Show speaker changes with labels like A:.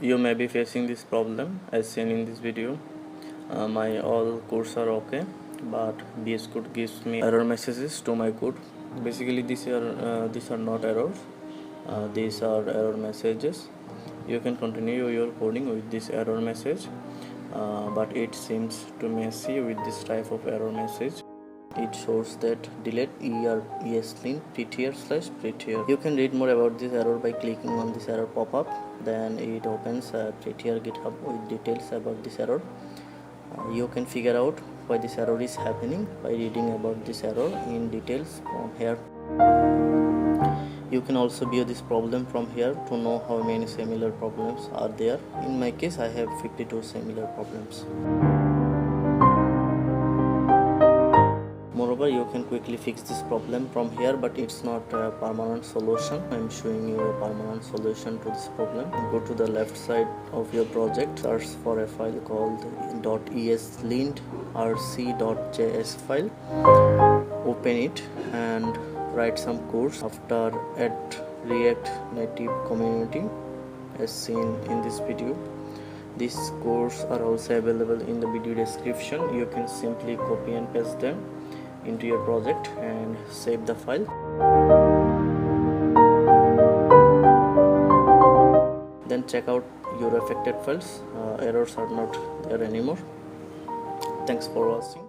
A: You may be facing this problem as seen in this video. My all codes are okay, but vscode gives me error messages to my code. Basically these are not errors, these are error messages. You can continue your coding with this error message, but it seems too messy with this type of error message. It shows that delete ESLint Prettier/Prettier. You can read more about this error by clicking on this error pop-up. Then it opens Prettier GitHub with details about this error. You can figure out why this error is happening by reading about this error in details from here. You can also view this problem from here to know how many similar problems are there. In my case, I have 52 similar problems. Moreover, you can quickly fix this problem from here, but it's not a permanent solution. I'm showing you a permanent solution to this problem. Go to the left side of your project, search for a file called .eslintrc.js file. Open it and write some codes after add React Native community as seen in this video. These codes are also available in the video description. You can simply copy and paste them into your project and save the file. Then check out your affected files. Errors are not there anymore. Thanks for watching.